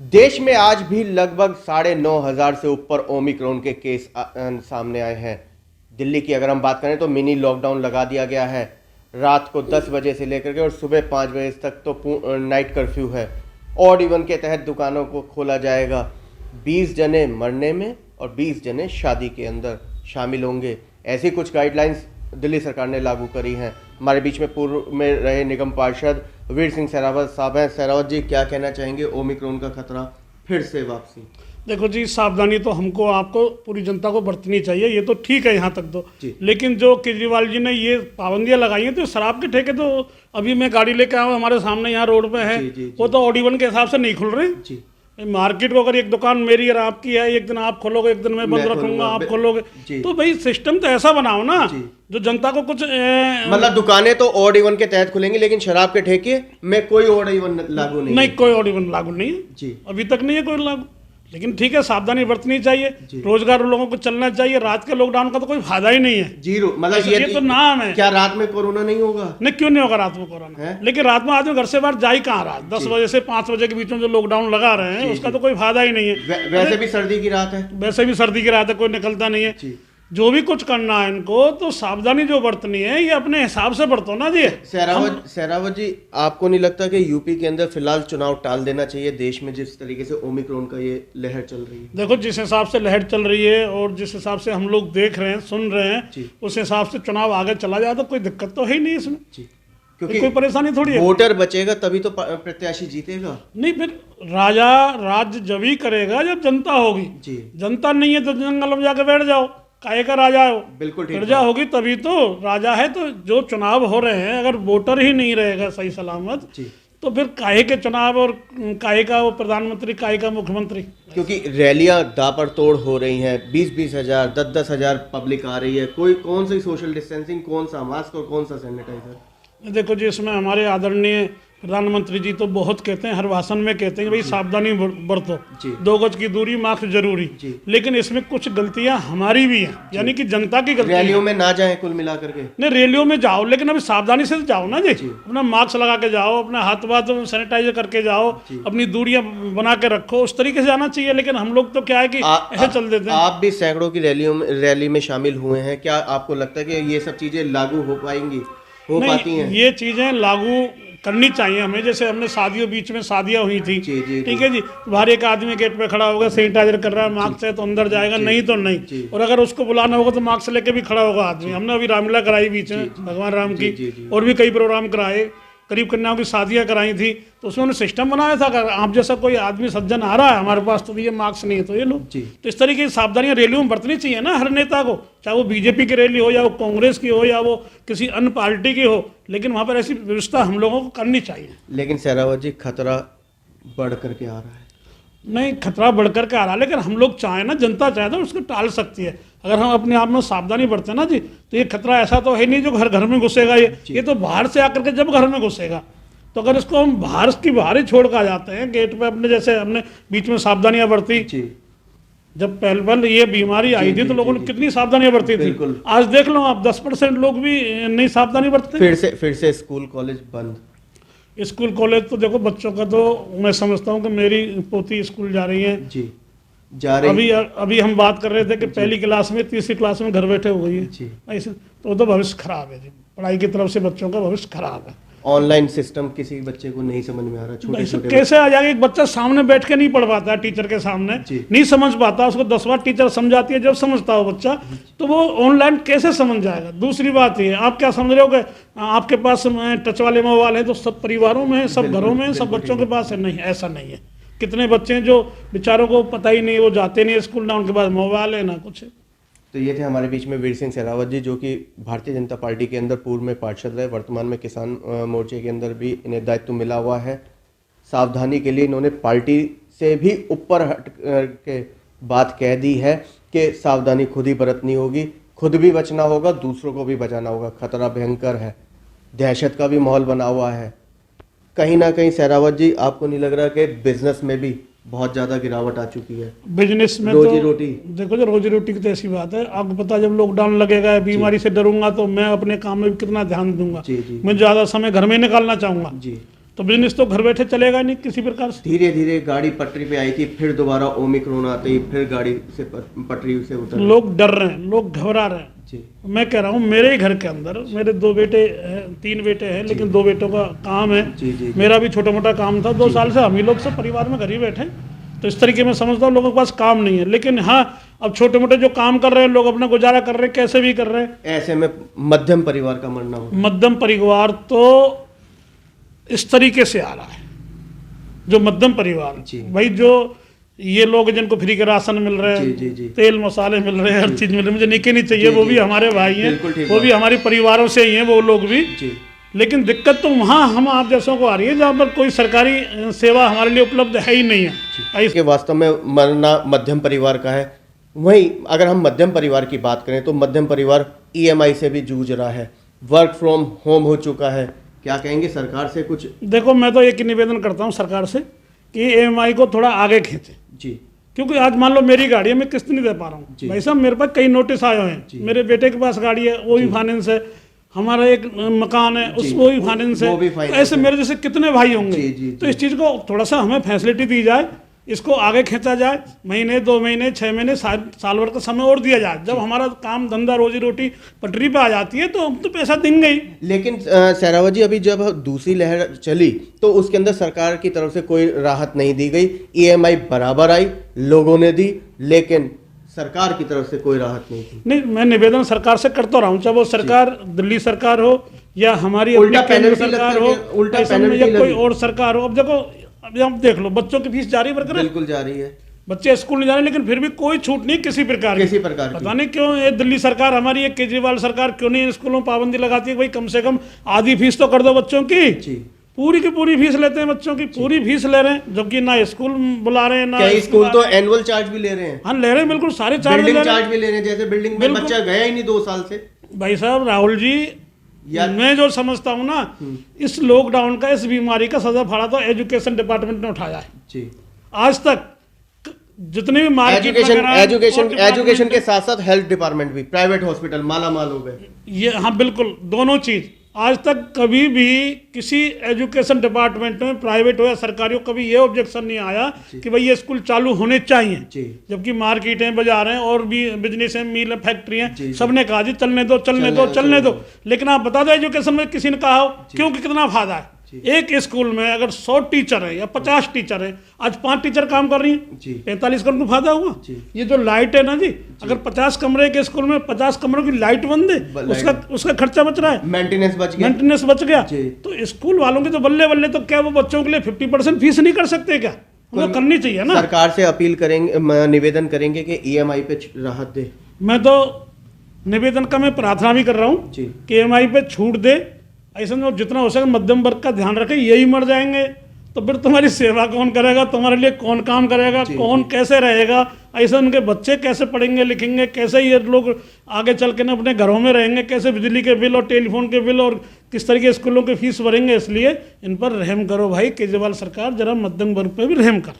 देश में आज भी लगभग 9,500 से ऊपर ओमिक्रॉन के केस सामने आए हैं। दिल्ली की अगर हम बात करें तो मिनी लॉकडाउन लगा दिया गया है। रात को 10 बजे से लेकर के और सुबह 5 बजे तक तो नाइट कर्फ्यू है। ऑड इवन के तहत दुकानों को खोला जाएगा। 20 जने मरने में और 20 जने शादी के अंदर शामिल होंगे। ऐसी कुछ गाइडलाइंस दिल्ली सरकार ने लागू करी हैं। हमारे बीच में पूर्व में रहे निगम पार्षद वीर सिंह सहरावत साहब हैं। सहरावत जी, क्या कहना चाहेंगे? ओमिक्रॉन का खतरा फिर से वापसी। देखो जी, सावधानी तो हमको आपको पूरी जनता को बरतनी चाहिए, ये तो ठीक है यहाँ तक तो। लेकिन जो केजरीवाल जी ने ये पाबंदियां लगाई हैं तो शराब के ठेके तो अभी मैं गाड़ी लेके आया हूँ, हमारे सामने यहाँ रोड पे है। वो तो ऑड इवन के हिसाब से नहीं खुल रहे। मार्केट को अगर एक दुकान मेरी और आपकी है, एक दिन आप खोलोगे, एक दिन मैं बंद रखूंगा, आप खोलोगे, तो भाई सिस्टम तो ऐसा बनाओ ना जो जनता को कुछ मतलब दुकानें तो ऑड इवन के तहत खुलेंगी, लेकिन शराब के ठेके में कोई ऑड इवन लागू नहीं। कोई ऑड इवन लागू नहीं है जी, अभी तक नहीं है कोई लागू। लेकिन ठीक है, सावधानी बरतनी चाहिए, रोजगार लोगों को चलना चाहिए। रात के लॉकडाउन का तो कोई फायदा ही नहीं है। जीरो, मतलब ये तो नाम है। क्या रात में कोरोना नहीं होगा? नहीं, क्यों नहीं होगा रात में कोरोना? लेकिन रात में आदमी घर से बाहर जा ही कहाँ रहा है? 10 बजे से 5 बजे के बीच में जो लॉकडाउन लगा रहे हैं उसका तो कोई फायदा ही नहीं है। वैसे भी सर्दी की रात है, वैसे भी सर्दी की रात है, कोई निकलता नहीं है। जो भी कुछ करना है इनको तो सावधानी जो बरतनी है ये अपने हिसाब से बरतो ना जी। सहरावत जी, आपको नहीं लगता कि यूपी के अंदर फिलहाल चुनाव टाल देना चाहिए देश में जिस तरीके से ओमिक्रॉन का ये लहर चल रही है? देखो, जिस हिसाब से लहर चल रही है और जिस हिसाब से हम लोग देख रहे हैं, सुन रहे हैं, उस हिसाब से चुनाव आगे चला जाए तो कोई दिक्कत तो है ही नहीं इसमें। क्योंकि कोई परेशानी थोड़ी है। वोटर बचेगा तभी तो प्रत्याशी जीतेगा। नहीं, फिर राजा राज्य जब ही करेगा जब जनता होगी। जनता नहीं है तो जंगल में जाके बैठ जाओ, काहे का राजा हो? बिल्कुल, प्रजा होगी तभी तो राजा है। तो जो चुनाव हो रहे हैं, अगर वोटर ही नहीं रहेगा सही सलामत, तो फिर काहे के चुनाव और काहे का वो प्रधानमंत्री, काहे का मुख्यमंत्री? क्योंकि रैलियां दापड़तोड़ हो रही हैं, 20-20 हजार 10-10 हजार पब्लिक आ रही है। कोई कौन सी सोशल डिस्टेंसिंग, कौन सा मास्क और कौन सा सैनिटाइजर? देखो जी, इसमें हमारे आदरणीय प्रधानमंत्री जी तो बहुत कहते हैं, हर भाषण में कहते हैं भाई सावधानी बरतो, 2 गज की दूरी, मास्क जरूरी। लेकिन इसमें कुछ गलतियां हमारी भी हैं, यानी कि जनता की गलती। रैलियों में ना जाएं कुल मिला करके? नहीं, रैलियों में जाओ, लेकिन अभी सावधानी से जाओ ना जी। अपना मास्क लगा के जाओ, अपना हाथ सैनिटाइजर करके जाओ, अपनी दूरियां बना के रखो, उस तरीके से जाना चाहिए। लेकिन हम लोग तो क्या है कि ऐसे चल देते हैं। आप भी सैकड़ों की रैली में शामिल हुए हैं, क्या आपको लगता है कि ये सब चीजें लागू हो पाएंगी, हो पाती हैं? ये चीजें लागू करनी चाहिए हमें। जैसे हमने शादियों, बीच में शादियां हुई थी, ठीक है जी, बाहर एक आदमी गेट पे खड़ा होगा, सैनिटाइजर कर रहा है, मास्क है तो अंदर जाएगा, नहीं तो नहीं। और अगर उसको बुलाना होगा तो मास्क लेके भी खड़ा होगा आदमी। हमने अभी रामलीला कराई बीच में, भगवान राम की, और भी कई प्रोग्राम कराए, करीब कन्याओं की शादियां कराई थी, तो उसमें उन्होंने सिस्टम बनाया था अगर आप जैसा कोई आदमी सज्जन आ रहा है हमारे पास तो ये मार्क्स नहीं है तो ये लो। तो इस तरीके की सावधानियां रैलियों में बरतनी चाहिए ना हर नेता को, चाहे वो बीजेपी की रैली हो या वो कांग्रेस की हो या वो किसी अन्य पार्टी की हो, लेकिन वहां पर ऐसी व्यवस्था हम लोगों को करनी चाहिए। लेकिन सहरावत जी, खतरा बढ़ करके आ रहा है। नहीं, खतरा बढ़ करके आ रहा है, लेकिन हम लोग चाहें ना, जनता चाहे तो उसको टाल सकती है। अगर हम अपने आप में सावधानी बरतें ना जी, तो ये खतरा ऐसा तो है नहीं जो घर घर में घुसेगा। ये तो बाहर से आकर के जब घर में घुसेगा, तो अगर इसको हम बाहर ही छोड़ कर आ जाते हैं गेट पे अपने, जैसे हमने बीच में सावधानियां बरती, जब पहले ये बीमारी आई थी तो लोगों ने कितनी सावधानियां बरती थी। आज देख लो आप, 10% लोग भी नहीं सावधानी बरतते। फिर से स्कूल कॉलेज बंद। स्कूल कॉलेज तो देखो, बच्चों का तो मैं समझता हूँ कि मेरी पोती स्कूल जा रही है जा रही। अभी हम बात कर रहे थे कि पहली क्लास में, तीसरी क्लास में घर बैठे हो गई है ऐसे, तो भविष्य खराब है जी। पढ़ाई की तरफ से बच्चों का भविष्य खराब है। ऑनलाइन सिस्टम किसी बच्चे को नहीं समझ में आ रहा, छोटे कैसे आ जाएगा? एक बच्चा सामने बैठ के नहीं पढ़ पाता, टीचर के सामने नहीं समझ पाता, उसको 10 बार टीचर समझाती है, जब समझता हो बच्चा तो वो ऑनलाइन कैसे समझ जाएगा? दूसरी बात ये, आप क्या समझ रहे हो कि आपके पास टच वाले मोबाइल है तो सब परिवारों में है, सब घरों में है, सब बच्चों के पास है? नहीं, ऐसा नहीं है। कितने बच्चे हैं जो बेचारों को पता ही नहीं, वो जाते नहीं स्कूल, ना उनके पास मोबाइल है ना कुछ है। तो ये थे हमारे बीच में वीर सिंह सहरावत जी, जो कि भारतीय जनता पार्टी के अंदर पूर्व में पार्षद रहे, वर्तमान में किसान मोर्चे के अंदर भी इन्हें दायित्व मिला हुआ है। सावधानी के लिए इन्होंने पार्टी से भी ऊपर हट के बात कह दी है कि सावधानी खुद ही बरतनी होगी, खुद भी बचना होगा, दूसरों को भी बचाना होगा। खतरा भयंकर है, दहशत का भी माहौल बना हुआ है। कहीं ना कहीं सहरावत जी, आपको नहीं लग रहा कि बिजनेस में भी बहुत ज्यादा गिरावट आ चुकी है? बिजनेस में रोजी रोटी, देखो जो रोजी रोटी की तो ऐसी बात है, आपको पता जब लॉकडाउन लगेगा, बीमारी से डरूंगा तो मैं अपने काम में भी कितना ध्यान दूंगा। मैं ज्यादा समय घर में निकालना चाहूंगा। तो बिजनेस तो घर बैठे चलेगा नहीं किसी प्रकार से। धीरे धीरे गाड़ी पटरी पे आई थी, फिर दोबारा ओमिक्रॉन आते ही फिर गाड़ी से पटरी से उतर लोग डर रहे हैं, लोग घबरा रहे हैं। जी मैं कह रहा हूँ मेरे ही घर के अंदर मेरे 2 बेटे हैं, 3 बेटे हैं, लेकिन 2 बेटों का काम है। जी जी मेरा भी छोटा मोटा काम था, 2 साल से हम ही लोग सब परिवार में घर ही बैठे। तो इस तरीके में समझता हूँ लोगों के पास काम नहीं है, लेकिन हाँ अब छोटे मोटे जो काम कर रहे हैं लोग अपना गुजारा कर रहे हैं, कैसे भी कर रहे हैं। ऐसे में मध्यम परिवार का मरना हो, मध्यम परिवार तो इस तरीके से आ रहा है, जो मध्यम परिवार जी। भाई जो ये लोग जिनको फ्री के राशन मिल रहे हैं, जी जी जी तेल मसाले मिल रहे हैं, हर चीज मिल रही है, मुझे निके नहीं चाहिए, जी, वो जी। भी हमारे भाई हैं, बिल्कुल ठीक वो बात। भी हमारे परिवारों से ही हैं वो लोग भी। जी लेकिन दिक्कत तो वहाँ हम आप जैसों को आ रही है जहाँ पर कोई सरकारी सेवा हमारे लिए उपलब्ध है ही नहीं है। इसके वास्तव में मरना मध्यम परिवार का है। वहीं अगर हम मध्यम परिवार की बात करें तो मध्यम परिवार ईएमआई से भी जूझ रहा है, वर्क फ्रॉम होम हो चुका है। क्या कहेंगे सरकार से कुछ? देखो मैं तो एक ही निवेदन करता हूँ सरकार से कि ईएमआई को थोड़ा आगे खींचे, जी क्योंकि आज मान लो मेरी गाड़ी है, मैं किस्त नहीं दे पा रहा जी। हूँ भाई साहब, मेरे पास कई नोटिस आए हुए हैं, मेरे बेटे के पास गाड़ी है वो भी फाइनेंस है, हमारा एक मकान है उस वो भी फाइनेंस है, वो भी तो फाइनेंस ऐसे है। मेरे जैसे कितने भाई होंगे। जी, जी, तो इस चीज़ को थोड़ा सा हमें फैसिलिटी दी जाए, इसको आगे खींचा जाए, महीने 2 महीने 6 महीने साल भर का समय और दिया जाए। जब हमारा काम धंधा रोजी रोटी पटरी पे आ जाती है तो हम तो पैसा देंगे ही। लेकिन सहरावत जी अभी जब दूसरी लहर चली तो उसके अंदर सरकार की तरफ से कोई राहत नहीं दी गई, ईएमआई बराबर आई, लोगों ने दी, लेकिन सरकार की तरफ से कोई राहत नहीं थी। नहीं मैं निवेदन सरकार से करता रहा हूँ, चाहे वो सरकार दिल्ली सरकार हो या हमारी उल्टा अपनी केंद्र पेनल्टी सरकार लगता हो, है, उल्टा ऐसे में पेनल्टी या कोई लगी। और सरकार हो। अब देखो अभी आप देख लो बच्चों की फीस जारी बरकरार, बिल्कुल जा रही है, बच्चे स्कूल नहीं जा रहे, लेकिन फिर भी कोई छूट नहीं किसी प्रकार की। किसी प्रकार की। पता नहीं क्यों ये दिल्ली सरकार हमारी ये केजरीवाल सरकार क्यों नहीं स्कूलों में पाबंदी लगाती है, भाई कम से कम आधी फीस तो कर दो बच्चों की। जी पूरी की पूरी फीस लेते हैं, बच्चों की पूरी फीस ले रहे हैं, जबकि ना स्कूल बुला रहे हैं ना कई स्कूल स्कूल तो एनुअल चार्ज भी ले रहे हैं, हाँ ले रहे हैं, बिल्कुल सारे चार्ज ले बिल्डिंग रहे हैं। चार्ज भी ले रहे हैं, जैसे बिल्डिंग में बच्चा गया ही नहीं 2 साल से। भाई साहब राहुल जी मैं जो समझता हूँ ना, इस लॉकडाउन का इस बीमारी का सजा फाड़ा तो एजुकेशन डिपार्टमेंट ने उठाया है। जी आज तक जितने भी मार्केट एजुकेशन के साथ साथ हेल्थ डिपार्टमेंट भी, प्राइवेट हॉस्पिटल माला माल हो गए। ये हाँ बिल्कुल दोनों चीज, आज तक कभी भी किसी एजुकेशन डिपार्टमेंट में प्राइवेट हो या सरकारी हो कभी ये ऑब्जेक्शन नहीं आया कि भाई ये स्कूल चालू होने चाहिए। जी जबकि मार्केटें बाजार हैं और भी बिजनेस हैं, मिल है, फैक्ट्री हैं, जी। सबने कहा जी चलने दो चलने दो चलने दो। लेकिन आप बता दो एजुकेशन में किसी ने कहा हो क्योंकि कितना फायदा है। एक स्कूल में अगर 100 टीचर है या 50 टीचर है, आज 5 टीचर काम कर रही हैं, जी 45 का उनको फायदा हुआ। जी। ये जो लाइट है ना जी, अगर 50 कमरे के स्कूल में 50 कमरों की लाइट बंद है, उसका खर्चा बच रहा है, मेंटेनेंस बच गया। मेंटेनेंस बच गया। जी। तो स्कूल वालों के तो बल्ले बल्ले, तो क्या वो बच्चों के लिए 50% फीस नहीं कर सकते क्या? उनको करनी चाहिए ना। सरकार से अपील करेंगे, निवेदन करेंगे कि ईएमआई पे राहत दे। मैं तो निवेदन का मैं प्रार्थना भी कर रहा हूँ जी कि ईएमआई पे छूट दे, ऐसा में जितना हो सके मध्यम वर्ग का ध्यान रखे। यही मर जाएंगे तो फिर तुम्हारी सेवा कौन करेगा, तुम्हारे लिए कौन काम करेगा, कौन कैसे रहेगा? ऐसे उनके बच्चे कैसे पढ़ेंगे लिखेंगे, कैसे ये लोग आगे चल के ना अपने घरों में रहेंगे, कैसे बिजली के बिल और टेलीफोन के बिल और किस तरीके स्कूलों की फीस भरेंगे? इसलिए इन पर रहम करो भाई, केजरीवाल सरकार जरा मध्यम वर्ग पे भी रहम कर।